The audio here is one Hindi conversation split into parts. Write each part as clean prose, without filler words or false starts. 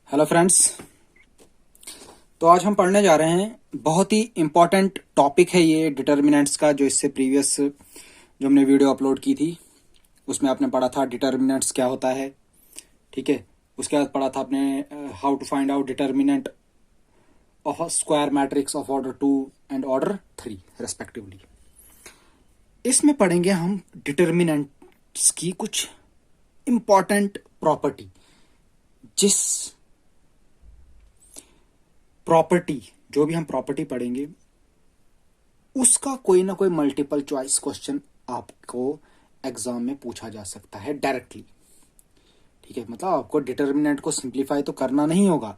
Hello friends. तो आज हम पढ़ने जा रहे हैं, बहुत ही इम्पोर्टेंट टॉपिक है ये डिटर्मिनेंट्स का। जो इससे प्रीवियस जो हमने वीडियो अपलोड की थी उसमें आपने पढ़ा था डिटर्मिनेंट्स क्या होता है, ठीक है। उसके बाद पढ़ा था आपने how to find out determinant of a square matrix of order 2 and order 3 respectively. इसमें पढ़ेंगे हम डिटर्मिनेंट्स की कुछ इम्पॉर्टेंट प्रॉपर्टी, जिस प्रॉपर्टी जो भी हम प्रॉपर्टी पढ़ेंगे उसका कोई ना कोई मल्टीपल चॉइस क्वेश्चन आपको एग्जाम में पूछा जा सकता है डायरेक्टली, ठीक है। मतलब आपको डिटर्मिनेंट को सिंप्लीफाई तो करना नहीं होगा,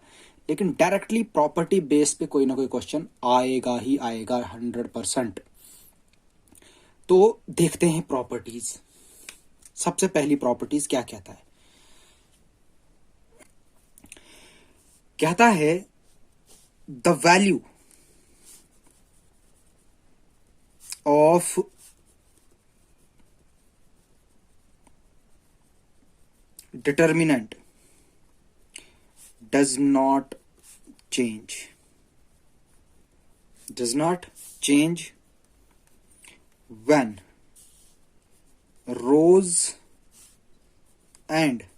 लेकिन डायरेक्टली प्रॉपर्टी बेस पे कोई ना कोई क्वेश्चन आएगा ही आएगा 100%। तो देखते हैं प्रॉपर्टीज। सबसे पहली प्रॉपर्टीज क्या कहता है? कहता है the value of determinant does not change when rows and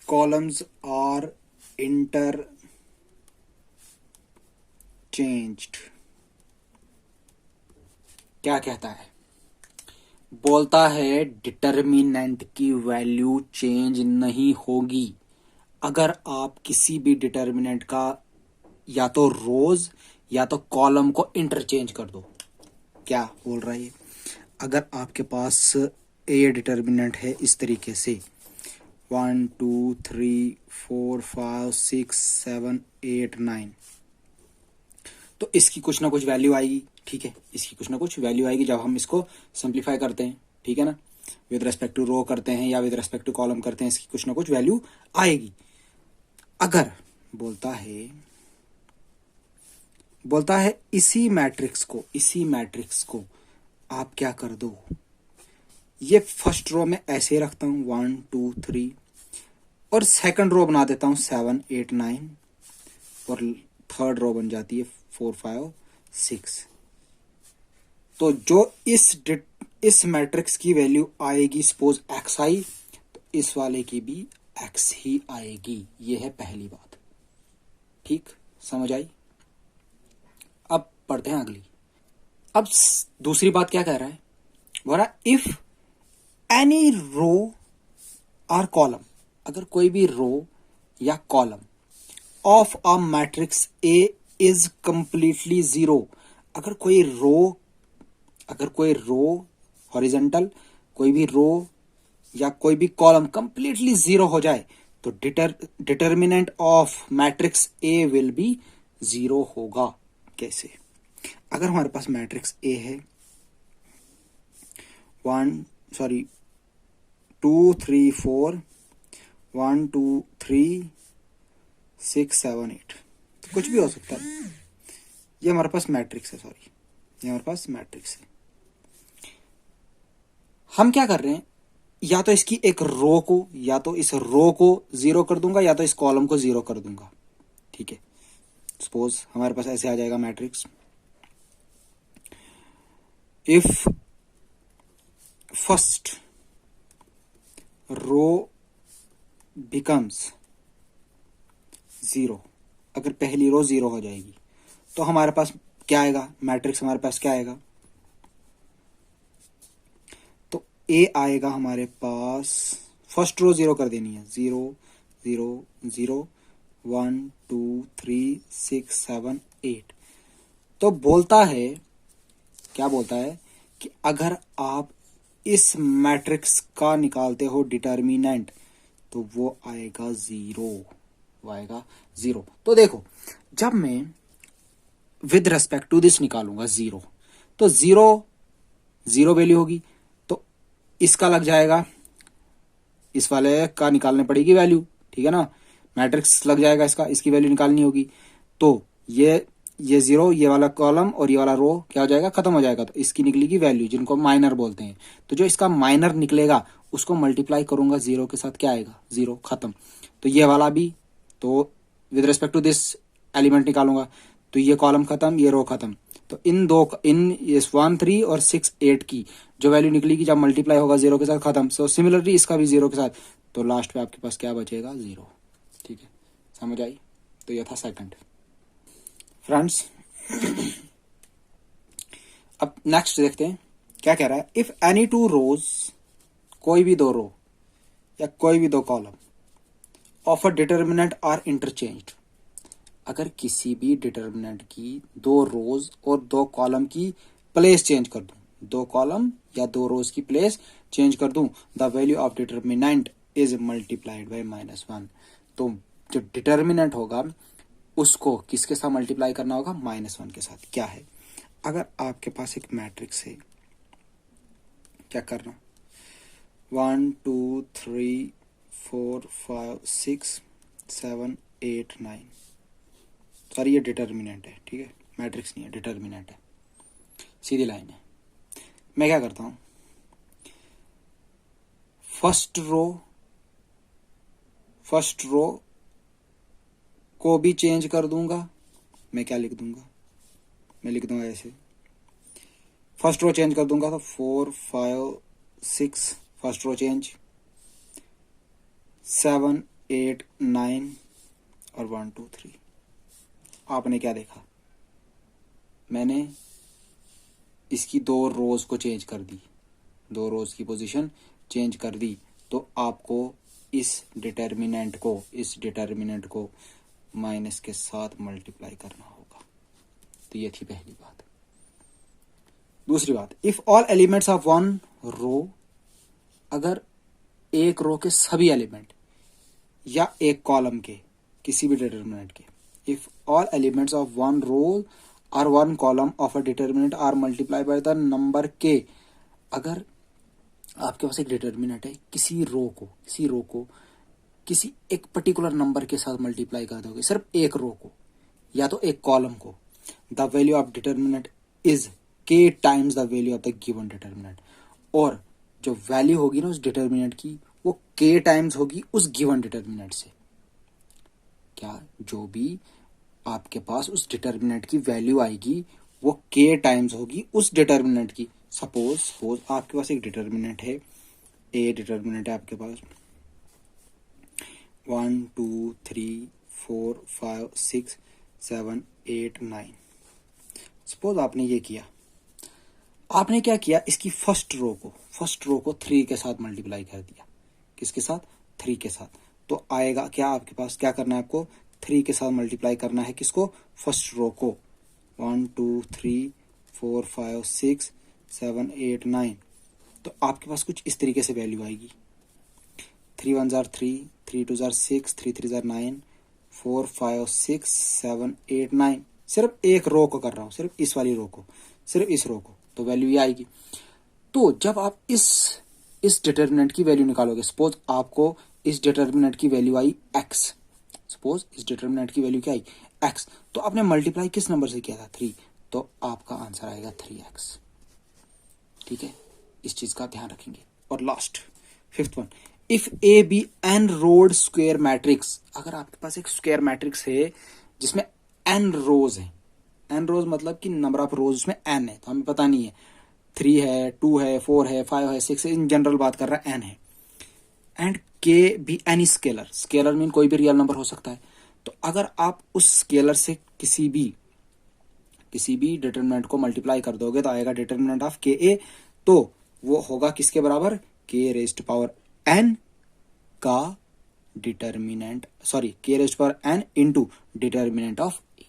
columns are interchanged। क्या कहता है? बोलता है डिटर्मिनेंट की वैल्यू चेंज नहीं होगी अगर आप किसी भी डिटर्मिनेंट का या तो रोज या तो कॉलम को इंटरचेंज कर दो। क्या बोल रहा है ये? अगर आपके पास ए डिटर्मिनेंट है इस तरीके से 1 2 3 4 5 6 7 8 9, तो इसकी कुछ ना कुछ वैल्यू आएगी, ठीक है। इसकी कुछ ना कुछ वैल्यू आएगी जब हम इसको सिंप्लीफाई करते हैं, ठीक है ना। विद रेस्पेक्ट टू रो करते हैं या विद रेस्पेक्ट टू कॉलम करते हैं, इसकी कुछ ना कुछ वैल्यू आएगी। अगर बोलता है इसी मैट्रिक्स को आप क्या कर दो, ये फर्स्ट रो में ऐसे रखता हूं 1 2 3 और सेकंड रो बना देता हूं 7 8 9 और थर्ड रो बन जाती है 4 5 6। तो जो इस मैट्रिक्स की वैल्यू आएगी सपोज एक्स आई, तो इस वाले की भी एक्स ही आएगी। ये है पहली बात, ठीक, समझ आई। अब पढ़ते हैं अगली। अब दूसरी बात क्या कह रहा है? बोला इफ एनी रो और कॉलम, अगर कोई भी रो या column of a matrix A is completely zero, अगर कोई रो हॉरिजॉन्टल, कोई भी रो या कोई भी कॉलम कंप्लीटली जीरो हो जाए, तो determinant of matrix A will be zero होगा। कैसे? अगर हमारे पास मैट्रिक्स ए है 2 3 4 1 2 3 6 7 8, तो कुछ भी हो सकता है। ये हमारे पास मैट्रिक्स है, ये हमारे पास मैट्रिक्स है। हम क्या कर रहे हैं, या तो इसकी एक रो को या तो इस रो को जीरो कर दूंगा या तो इस कॉलम को जीरो कर दूंगा, ठीक है। सपोज हमारे पास ऐसे आ जाएगा matrix, if first row becomes zero, अगर पहली रो जीरो हो जाएगी तो हमारे पास क्या आएगा? मैट्रिक्स हमारे पास क्या आएगा? तो ए आएगा हमारे पास, फर्स्ट रो जीरो कर देनी है, 0 0 0 1 2 3 6 7 8। तो बोलता है, क्या बोलता है कि अगर आप इस मैट्रिक्स का निकालते हो डिटर्मिनेंट तो वो आएगा जीरो। तो देखो, जब मैं विद रेस्पेक्ट टू दिस निकालूंगा जीरो, तो जीरो वैल्यू होगी, तो इसका लग जाएगा, इस वाले का निकालने पड़ेगी वैल्यू, ठीक है ना। मैट्रिक्स लग जाएगा इसका, इसकी वैल्यू निकालनी होगी। तो ये ये जीरो, ये वाला कॉलम और ये वाला रो क्या हो जाएगा, खत्म हो जाएगा। तो इसकी निकलेगी वैल्यू, जिनको माइनर बोलते हैं। तो जो इसका माइनर निकलेगा उसको मल्टीप्लाई करूंगा जीरो के साथ, क्या आएगा, जीरो, खत्म। तो ये वाला भी, तो with respect to this element निकालूंगा, तो ये कॉलम खत्म, ये रो खत्म। तो इन इस 1 3 और 6 8 की जो वैल्यू निकलेगी जब मल्टीप्लाई होगा जीरो के साथ, खत्म। सो सिमिलरली इसका भी जीरो के साथ, तो लास्ट पे आपके पास क्या बचेगा, जीरो। ठीक है, समझ आई। तो ये था सेकंड। फ्रेंड्स अब नेक्स्ट देखते हैं क्या कह रहा है। इफ एनी टू रोज, कोई भी दो रो या कोई भी दो column of a determinant are interchanged, अगर किसी भी डिटर्मिनेंट की दो रोज और दो कॉलम की प्लेस चेंज कर दूं, दो कॉलम या दो रोज की प्लेस चेंज कर दूं, the value of determinant is multiplied by -1। तो जो डिटर्मिनेंट होगा उसको किसके साथ मल्टीप्लाई करना होगा, -1 के साथ। क्या है, अगर आपके पास एक मैट्रिक्स है, क्या करना, 1 2 3 4 5 6 7 8 9, सॉरी ये डिटर्मिनेंट है, ठीक है, मैट्रिक्स नहीं है, डिटर्मिनेंट है, सीधी लाइन है। मैं क्या करता हूं, फर्स्ट रो को भी चेंज कर दूंगा। मैं क्या लिख दूंगा, मैं लिख दूंगा ऐसे, फर्स्ट रो चेंज कर दूंगा, तो 4 5 6 फर्स्ट रो चेंज, 7 8 9 और 1 2 3। आपने क्या देखा, मैंने इसकी दो रोज को चेंज कर दी, दो रोज की पोजीशन चेंज कर दी। तो आपको इस डिटर्मिनेंट को माइनस के साथ मल्टीप्लाई करना होगा। तो ये थी पहली बात। दूसरी बात, if all elements of one row, अगर एक रो के सभी एलिमेंट या एक कॉलम के किसी भी डिटर्मिनेंट के, if all elements of one row और one column of a determinant are multiply by the number K, अगर आपके पास एक डिटर्मिनेंट है, किसी रो को किसी एक पर्टिकुलर नंबर के साथ मल्टीप्लाई कर दोगे, सिर्फ एक रो को या तो एक कॉलम को, the value of determinant is K times the value of the given determinant. और जो वैल्यू होगी ना उस डिटर्मिनेंट की, वो के टाइम्स होगी उस गिवन डिटर्मिनेंट से। क्या, जो भी आपके पास उस डिटर्मिनेंट की वैल्यू आएगी वो के टाइम्स होगी उस डिटर्मिनेंट की। सपोज आपके पास एक डिटर्मिनेंट है, ए डिटर्मिनेंट है आपके पास, 1 2 3 4 5 6 7 8 9। सपोज आपने ये किया, आपने क्या किया, इसकी फर्स्ट रो को 3 के साथ मल्टीप्लाई कर दिया। किसके साथ, 3 के साथ। तो आएगा क्या, आपके पास क्या करना है, आपको 3 के साथ मल्टीप्लाई करना है किसको, फर्स्ट रो को, 1 2 3 4 5 6 7 8 9। तो आपके पास कुछ इस तरीके से वैल्यू आएगी, 3 1 जार 3, 3 2 जार 6, 3 3 जार 9, 4 5 6 7 8 9। सिर्फ एक रो को कर रहा हूँ, सिर्फ इस वाली रो को, सिर्फ इस रो को, तो वैल्यू ये आएगी। तो जब आप इस डिटर्मिनेंट की वैल्यू निकालोगे, सपोज आपको इस डिटर्मिनेंट की वैल्यू आई x, सपोज इस डिटर्मिनेंट की वैल्यू क्या आई, x, तो आपने मल्टीप्लाई किस नंबर से किया था, 3, तो आपका आंसर आएगा 3x। ठीक है, इस चीज का ध्यान रखेंगे। और last fifth one, if A B n rowed square matrix, अगर आपके पास एक स्क्वायर मैट्रिक्स है जिसमें एन रोज है, एन रोज मतलब कि नंबर ऑफ रोज उसमें एन है, तो हमें पता नहीं है 3 है 2 है 4 है 5 है 6 है, इन जनरल बात कर रहा है, एन है, एंड के भी एनी स्केलर मीन कोई भी रियल नंबर हो सकता है। तो अगर आप उस स्केलर से किसी भी डिटर्मिनेंट को मल्टीप्लाई कर दोगे तो आएगा डिटर्मिनेंट ऑफ के ए, तो वो होगा किसके बराबर, के रेज्ड पावर एन का determinant, sorry K raised power N into determinant of A.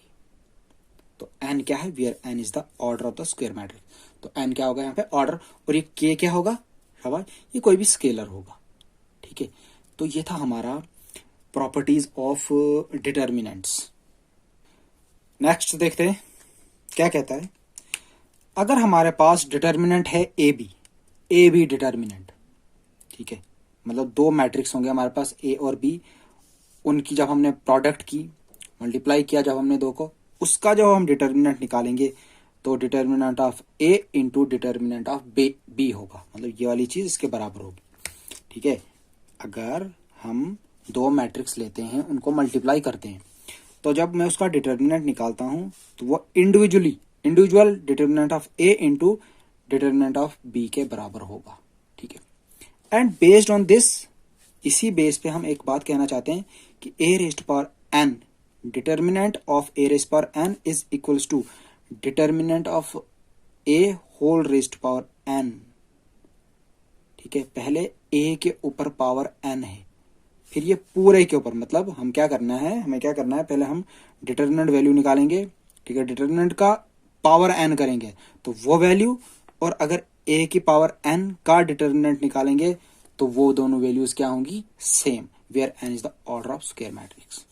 तो एन क्या है, where N is the order of the square matrix. तो एन क्या होगा यहाँ पे, ऑर्डर, और ये के क्या होगा, सवाल, ये कोई भी स्केलर होगा। ठीक है, तो ये था हमारा प्रॉपर्टीज ऑफ डिटर्मिनेंट्स। नेक्स्ट देखते हैं क्या कहता है, अगर हमारे पास डिटर्मिनेंट है ए बी डिटर्मिनेंट, ठीक है, मतलब दो मैट्रिक्स होंगे हमारे पास ए और बी, उनकी जब हमने प्रोडक्ट की, मल्टीप्लाई किया जब हमने दो को, उसका जब हम डिटर्मिनेंट निकालेंगे तो determinant of A into determinant of B होगा, मतलब ये वाली चीज इसके बराबर होगी। ठीक है, अगर हम दो मैट्रिक्स लेते हैं, उनको मल्टीप्लाई करते हैं, तो जब मैं उसका डिटर्मिनेंट निकालता हूं तो वो individual determinant of A into determinant of B के बराबर होगा। ठीक है, एंड बेस्ड ऑन दिस, इसी बेस पे हम एक बात कहना चाहते हैं कि A raised power N, determinant of A raised power N is equals to determinant of A whole raised power N. ठीक है, पहले ए के ऊपर पावर एन है, फिर ये पूरे के ऊपर, मतलब हम क्या करना है, हमें क्या करना है, पहले हम डिटर्मिनेंट वैल्यू निकालेंगे। ठीक है, डिटर्मिनेंट का पावर एन करेंगे तो वो वैल्यू, और अगर ए की पावर एन का डिटर्मिनेंट निकालेंगे तो वो दोनों वैल्यूज क्या होंगी, same, where N is the order of square matrix.